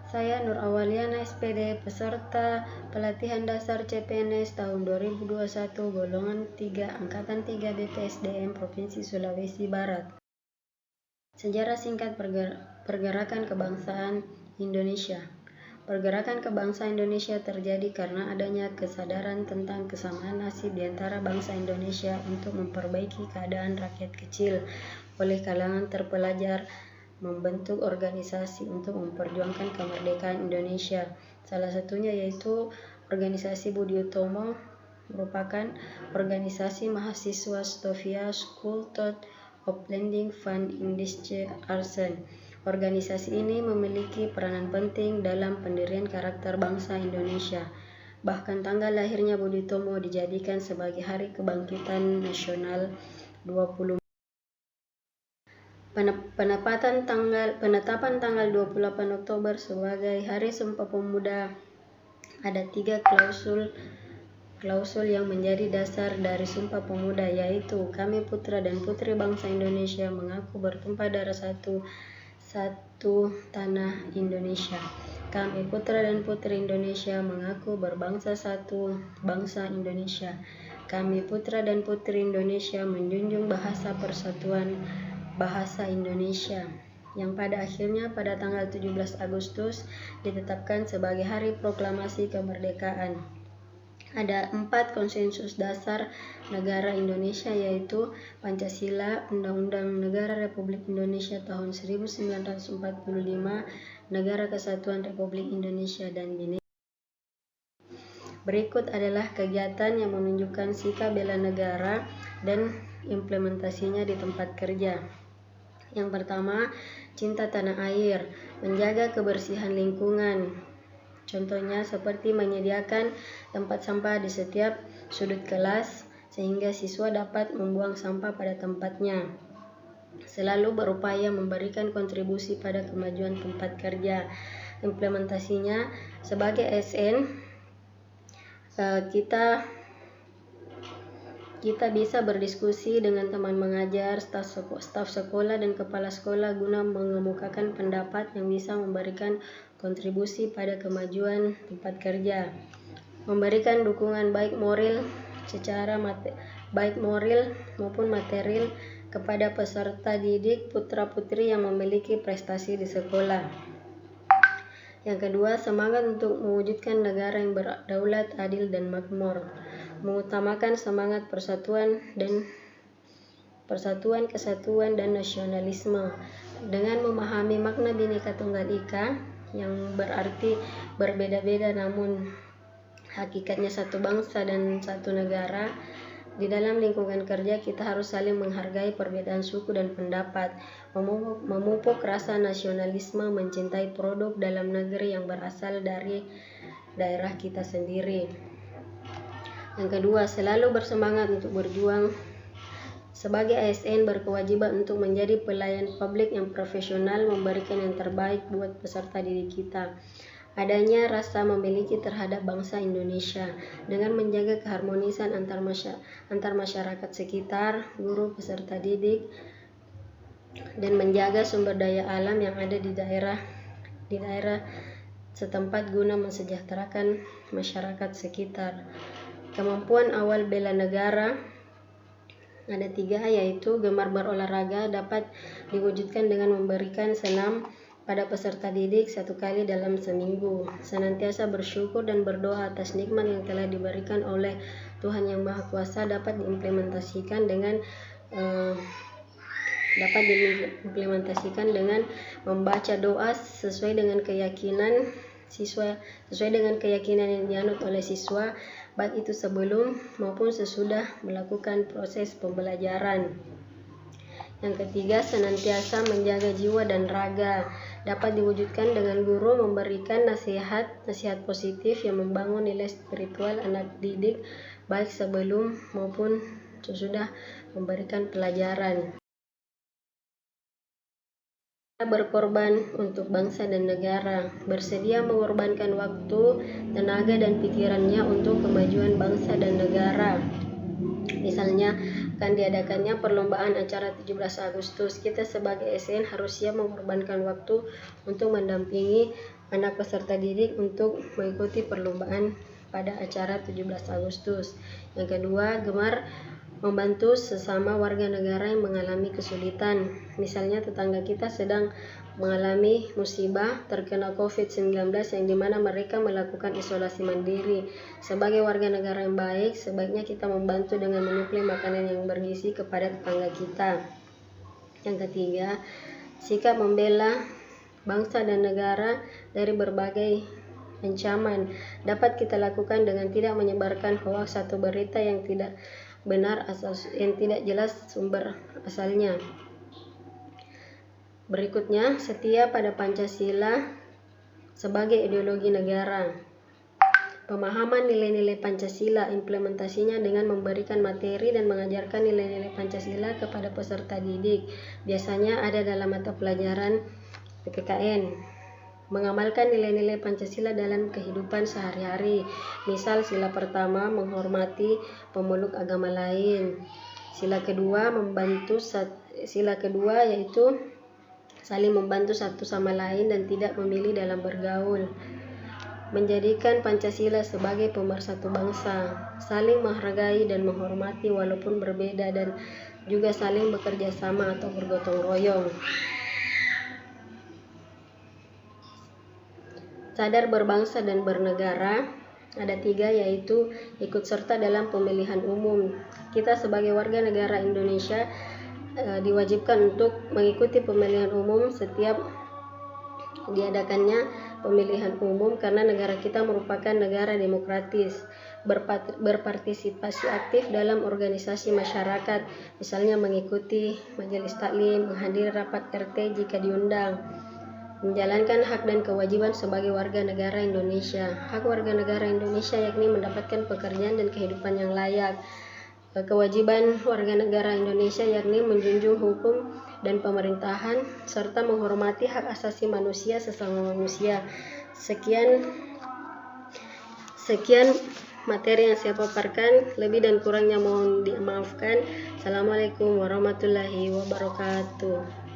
Saya Nur Awaliana SPD, peserta pelatihan dasar CPNS tahun 2021 golongan 3 Angkatan 3 BPSDM Provinsi Sulawesi Barat. Sejarah singkat pergerakan kebangsaan Indonesia. Pergerakan kebangsaan Indonesia terjadi karena adanya kesadaran tentang kesamaan nasib di antara bangsa Indonesia untuk memperbaiki keadaan rakyat kecil oleh kalangan terpelajar membentuk organisasi untuk memperjuangkan kemerdekaan Indonesia. Salah satunya yaitu organisasi Budi Utomo, merupakan organisasi mahasiswa Stovia School Thought of Lending Fund Indische Arsen. Organisasi ini memiliki peranan penting dalam pendirian karakter bangsa Indonesia. Bahkan tanggal lahirnya Budi Utomo dijadikan sebagai Hari Kebangkitan Nasional 20 Penetapan tanggal 28 Oktober sebagai Hari Sumpah Pemuda. Ada 3 klausul yang menjadi dasar dari Sumpah Pemuda, yaitu kami putra dan putri bangsa Indonesia mengaku bertumpah darah satu tanah Indonesia. Kami putra dan putri Indonesia mengaku berbangsa satu bangsa Indonesia. Kami putra dan putri Indonesia menjunjung bahasa persatuan bahasa Indonesia, yang pada akhirnya pada tanggal 17 Agustus ditetapkan sebagai Hari Proklamasi Kemerdekaan. Ada 4 konsensus dasar negara Indonesia, yaitu Pancasila, Undang-Undang Negara Republik Indonesia tahun 1945, Negara Kesatuan Republik Indonesia, dan Bhinneka. Berikut adalah kegiatan yang menunjukkan sikap bela negara dan implementasinya di tempat kerja. Yang pertama, cinta tanah air, menjaga kebersihan lingkungan. Contohnya seperti menyediakan tempat sampah di setiap sudut kelas sehingga siswa dapat membuang sampah pada tempatnya. Selalu berupaya memberikan kontribusi pada kemajuan tempat kerja. Implementasinya sebagai ASN, kita bisa berdiskusi dengan teman mengajar, staf sekolah, dan kepala sekolah guna mengemukakan pendapat yang bisa memberikan kontribusi pada kemajuan tempat kerja. Memberikan dukungan baik moral maupun material kepada peserta didik putra-putri yang memiliki prestasi di sekolah. Yang kedua, semangat untuk mewujudkan negara yang berdaulat, adil, dan makmur. Mengutamakan semangat persatuan, kesatuan, dan nasionalisme dengan memahami makna Bhinneka Tunggal Ika yang berarti berbeda-beda namun hakikatnya satu bangsa dan satu negara. Di dalam lingkungan kerja kita harus saling menghargai perbedaan suku dan pendapat, memupuk rasa nasionalisme, mencintai produk dalam negeri yang berasal dari daerah kita sendiri. Yang kedua, selalu bersemangat untuk berjuang. Sebagai ASN berkewajiban untuk menjadi pelayan publik yang profesional, memberikan yang terbaik buat peserta didik kita. Adanya rasa memiliki terhadap bangsa Indonesia dengan menjaga keharmonisan antar masyarakat sekitar, guru, peserta didik, dan menjaga sumber daya alam yang ada di daerah setempat guna mensejahterakan masyarakat sekitar. Kemampuan awal bela negara ada 3, yaitu gemar berolahraga dapat diwujudkan dengan memberikan senam pada peserta didik 1 kali dalam seminggu. Senantiasa bersyukur dan berdoa atas nikmat yang telah diberikan oleh Tuhan Yang Maha Kuasa dapat diimplementasikan dengan membaca doa sesuai dengan keyakinan yang dianut oleh siswa, baik itu sebelum maupun sesudah melakukan proses pembelajaran. Yang ketiga, senantiasa menjaga jiwa dan raga dapat diwujudkan dengan guru memberikan nasihat positif yang membangun nilai spiritual anak didik baik sebelum maupun sesudah memberikan pelajaran. Berkorban untuk bangsa dan negara, bersedia mengorbankan waktu, tenaga, dan pikirannya untuk kemajuan bangsa dan negara. Misalnya, akan diadakannya perlombaan acara 17 Agustus. Kita sebagai SN harus siap mengorbankan waktu untuk mendampingi anak peserta didik untuk mengikuti perlombaan pada acara 17 Agustus. Yang kedua, gemar membantu sesama warga negara yang mengalami kesulitan. Misalnya tetangga kita sedang mengalami musibah terkena COVID-19 yang dimana mereka melakukan isolasi mandiri. Sebagai warga negara yang baik, sebaiknya kita membantu dengan menyuplai makanan yang bergizi kepada tetangga kita. Yang ketiga, sikap membela bangsa dan negara dari berbagai ancaman dapat kita lakukan dengan tidak menyebarkan hoaks atau berita yang tidak benar yang tidak jelas sumber asalnya. Berikutnya, setia pada Pancasila sebagai ideologi negara. Pemahaman nilai-nilai Pancasila, implementasinya dengan memberikan materi dan mengajarkan nilai-nilai Pancasila kepada peserta didik. Biasanya ada dalam mata pelajaran PPKN. Mengamalkan nilai-nilai Pancasila dalam kehidupan sehari-hari. Misal sila pertama, menghormati pemeluk agama lain. Sila kedua yaitu saling membantu satu sama lain dan tidak memilih dalam bergaul. Menjadikan Pancasila sebagai pemersatu bangsa, saling menghargai dan menghormati walaupun berbeda dan juga saling bekerja sama atau bergotong royong. Sadar berbangsa dan bernegara. Ada 3, yaitu ikut serta dalam pemilihan umum. Kita sebagai warga negara Indonesia diwajibkan untuk mengikuti pemilihan umum setiap diadakannya pemilihan umum karena negara kita merupakan negara demokratis. Berpartisipasi aktif dalam organisasi masyarakat, misalnya mengikuti majelis taklim, menghadiri rapat RT jika diundang. Menjalankan hak dan kewajiban sebagai warga negara Indonesia. Hak warga negara Indonesia yakni mendapatkan pekerjaan dan kehidupan yang layak. Kewajiban warga negara Indonesia yakni menjunjung hukum dan pemerintahan serta menghormati hak asasi manusia sesama manusia. Sekian materi yang saya paparkan, lebih dan kurangnya mohon dimaafkan. Assalamualaikum warahmatullahi wabarakatuh.